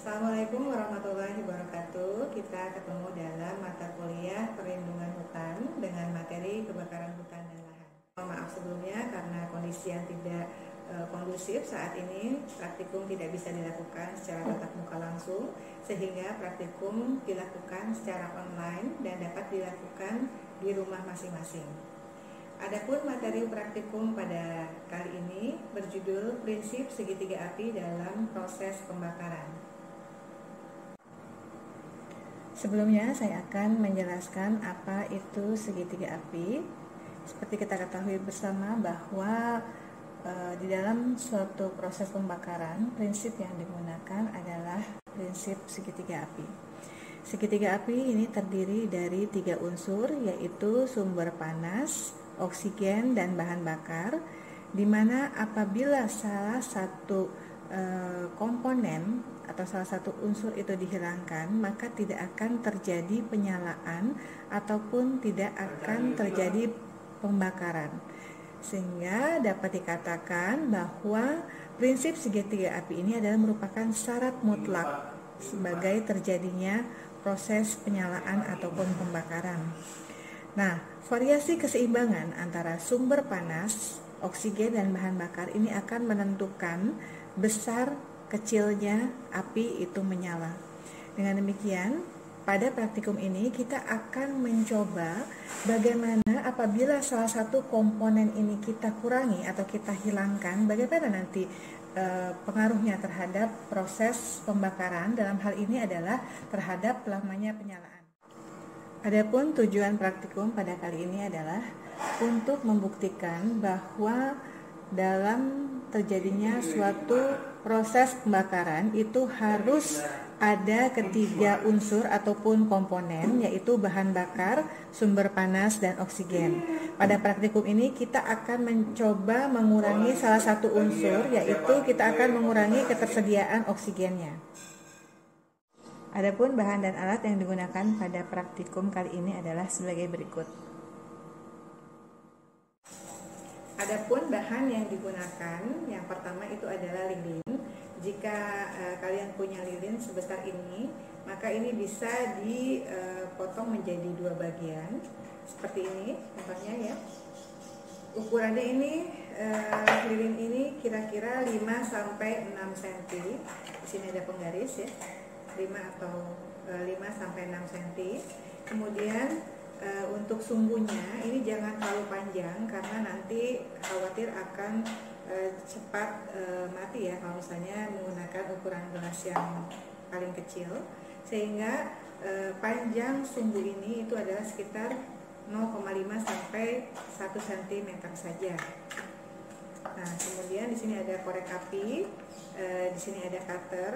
Assalamualaikum warahmatullahi wabarakatuh. Kita ketemu dalam mata kuliah perlindungan hutan dengan materi kebakaran hutan dan lahan. Maaf sebelumnya karena kondisi yang tidak kondusif saat ini, praktikum tidak bisa dilakukan secara tatap muka langsung, sehingga praktikum dilakukan secara online dan dapat dilakukan di rumah masing-masing. Adapun materi praktikum pada kali ini berjudul Prinsip Segitiga Api dalam Proses Pembakaran. Sebelumnya saya akan menjelaskan apa itu segitiga api. Seperti kita ketahui bersama bahwa di dalam suatu proses pembakaran, prinsip yang digunakan adalah prinsip segitiga api. Segitiga api ini terdiri dari 3 unsur, yaitu sumber panas, oksigen, dan bahan bakar, di mana apabila salah satu komponen atau salah satu unsur itu dihilangkan, maka tidak akan terjadi penyalaan ataupun tidak akan terjadi pembakaran. Sehingga dapat dikatakan bahwa prinsip segitiga api ini adalah merupakan syarat mutlak sebagai terjadinya proses penyalaan ataupun pembakaran. Nah, variasi keseimbangan antara sumber panas, oksigen, dan bahan bakar ini akan menentukan besar kecilnya api itu menyala. Dengan demikian, pada praktikum ini kita akan mencoba bagaimana apabila salah satu komponen ini kita kurangi atau kita hilangkan, bagaimana nanti pengaruhnya terhadap proses pembakaran. Dalam hal ini adalah terhadap lamanya penyalaan. Adapun tujuan praktikum pada kali ini adalah untuk membuktikan bahwa dalam terjadinya suatu proses pembakaran itu harus ada ketiga unsur ataupun komponen, yaitu bahan bakar, sumber panas, dan oksigen. Pada praktikum ini kita akan mencoba mengurangi salah satu unsur, yaitu kita akan mengurangi ketersediaan oksigennya. Adapun bahan dan alat yang digunakan pada praktikum kali ini adalah sebagai berikut. Adapun bahan yang digunakan, yang pertama itu adalah lilin. Jika kalian punya lilin sebesar ini, maka ini bisa dipotong menjadi 2 bagian seperti ini contohnya ya. Ukurannya ini lilin ini kira-kira 5 sampai 6 cm. Di sini ada penggaris ya. 5 sampai 6 cm. Kemudian untuk sumbunya ini jangan terlalu panjang karena nanti khawatir akan cepat mati ya kalau misalnya menggunakan ukuran gelas yang paling kecil, sehingga panjang sumbu ini itu adalah sekitar 0,5 sampai 1 cm saja. Nah, kemudian di sini ada korek api, di sini ada cutter,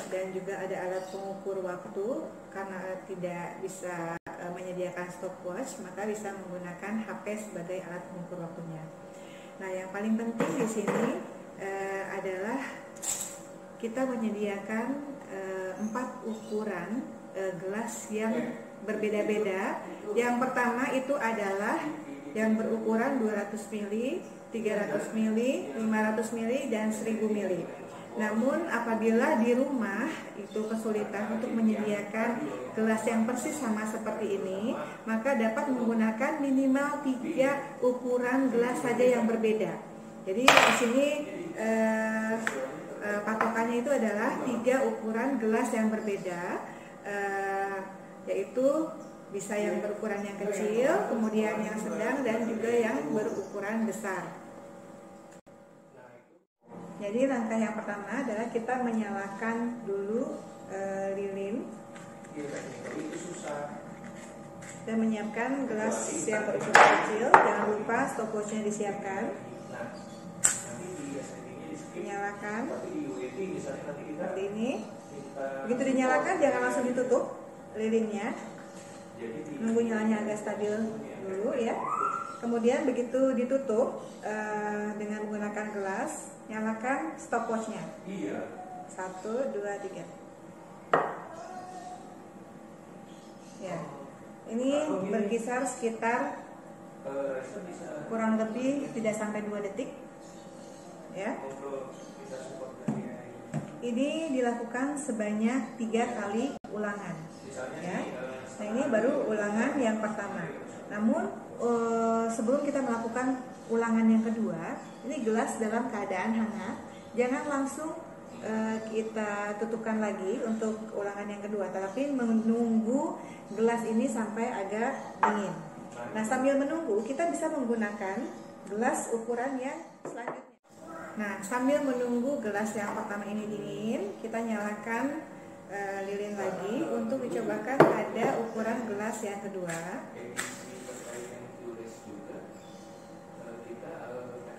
dan juga ada alat pengukur waktu. Karena tidak bisa menyediakan stopwatch, maka bisa menggunakan HP sebagai alat pengukur waktunya. Nah, yang paling penting di sini adalah kita menyediakan 4 ukuran gelas yang berbeda-beda. Yang pertama itu adalah yang berukuran 200 ml, 300 ml, 500 ml, dan 1000 ml. Namun apabila di rumah itu kesulitan untuk menyediakan gelas yang persis sama seperti ini, maka dapat menggunakan minimal 3 ukuran gelas saja yang berbeda. Jadi di sini patokannya itu adalah 3 ukuran gelas yang berbeda, yaitu bisa yang berukuran yang kecil, kemudian yang sedang, dan juga yang berukuran besar. Jadi langkah yang pertama adalah kita menyalakan dulu lilin dan menyiapkan gelas yang berukuran kecil. Jangan lupa stopwatchnya disiapkan. Dinyalakan seperti ini. Begitu dinyalakan jangan langsung ditutup lilinnya. Nunggu nyalanya agak stabil dulu ya. Kemudian begitu ditutup dengan menggunakan gelas, nyalakan stopwatchnya. 1, 2, 3. Ya, ini berkisar sekitar kurang lebih tidak sampai 2 detik. Ya. ini dilakukan sebanyak 3 kali ulangan, ya. Nah, ini baru ulangan yang pertama. Namun sebelum kita melakukan ulangan yang kedua, ini gelas dalam keadaan hangat. Jangan langsung kita tutupkan lagi untuk ulangan yang kedua, tetapi menunggu gelas ini sampai agak dingin. Nah, sambil menunggu kita bisa menggunakan gelas ukuran yang selanjutnya. Nah, sambil menunggu gelas yang pertama ini dingin, kita nyalakan lilin lagi untuk dicobakan ada ukuran gelas yang kedua.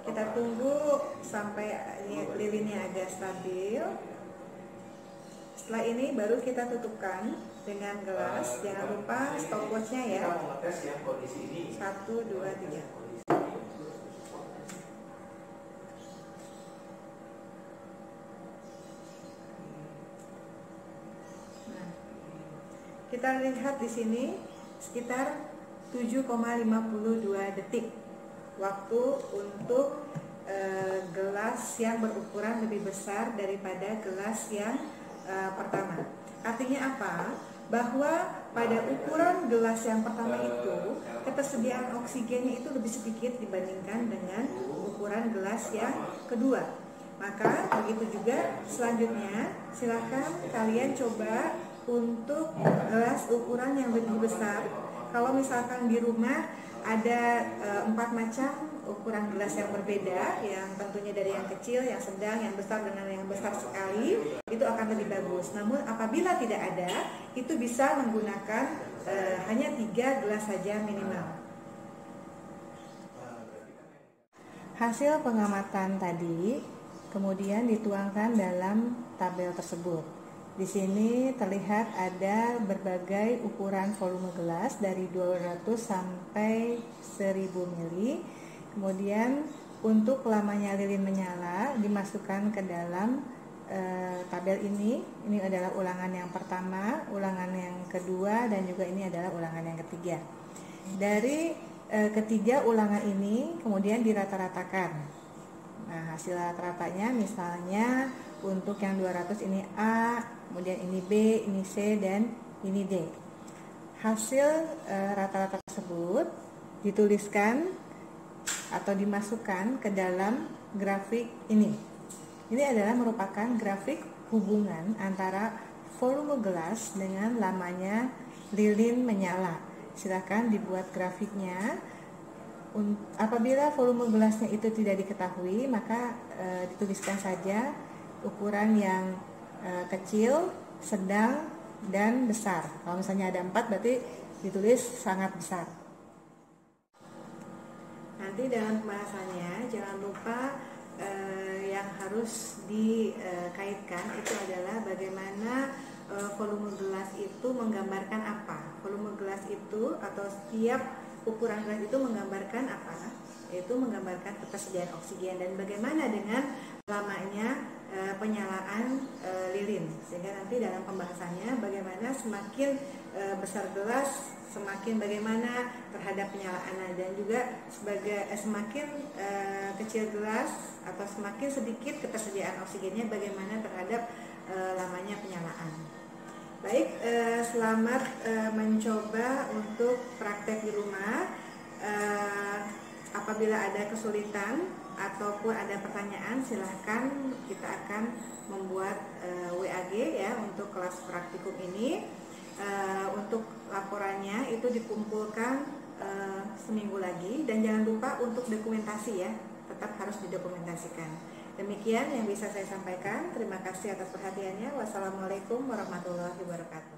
Kita tunggu sampai lilinnya agak stabil. Setelah ini baru kita tutupkan dengan gelas. Jangan lupa stopwatchnya ya. 1, 2, 3. Nah, kita lihat di sini sekitar 7,52 detik waktu untuk gelas yang berukuran lebih besar daripada gelas yang pertama. Artinya apa? Bahwa pada ukuran gelas yang pertama itu ketersediaan oksigennya itu lebih sedikit dibandingkan dengan ukuran gelas yang kedua. Maka begitu juga selanjutnya, silakan kalian coba untuk gelas ukuran yang lebih besar. Kalau misalkan di rumah ada 4 macam ukuran gelas yang berbeda, yang tentunya dari yang kecil, yang sedang, yang besar, dengan yang besar sekali, itu akan lebih bagus. Namun apabila tidak ada, itu bisa menggunakan hanya 3 gelas saja minimal. Hasil pengamatan tadi kemudian dituangkan dalam tabel tersebut. Di sini terlihat ada berbagai ukuran volume gelas dari 200 sampai 1000 ml. Kemudian untuk lamanya lilin menyala dimasukkan ke dalam tabel ini. Ini adalah ulangan yang pertama, ulangan yang kedua, dan juga ini adalah ulangan yang ketiga. Dari ketiga ulangan ini kemudian dirata-ratakan. Nah, hasil rata-ratanya misalnya untuk yang 200 ini A, kemudian ini B, ini C, dan ini D. Hasil rata-rata tersebut dituliskan atau dimasukkan ke dalam grafik ini. Ini adalah merupakan grafik hubungan antara volume gelas dengan lamanya lilin menyala. Silakan dibuat grafiknya. Apabila volume gelasnya itu tidak diketahui, maka dituliskan saja ukuran yang kecil, sedang, dan besar. Kalau misalnya ada 4 berarti ditulis sangat besar. Nanti dalam pembahasannya jangan lupa yang harus dikaitkan itu adalah bagaimana volume gelas itu menggambarkan apa. Volume gelas itu atau setiap ukuran gelas itu menggambarkan apa? Yaitu menggambarkan ketersediaan oksigen dan bagaimana dengan lamanya penyalaan lilin. Sehingga nanti dalam pembahasannya bagaimana semakin besar gelas, semakin bagaimana terhadap penyalaan, dan juga semakin kecil gelas atau semakin sedikit ketersediaan oksigennya, bagaimana terhadap lamanya penyalaan. Baik, selamat mencoba untuk praktek di rumah. Apabila ada kesulitan ataupun ada pertanyaan, silahkan kita akan membuat WAG ya untuk kelas praktikum ini. Untuk laporannya itu dikumpulkan seminggu lagi, dan jangan lupa untuk dokumentasi ya, tetap harus didokumentasikan. Demikian yang bisa saya sampaikan. Terima kasih atas perhatiannya. Wassalamualaikum warahmatullahi wabarakatuh.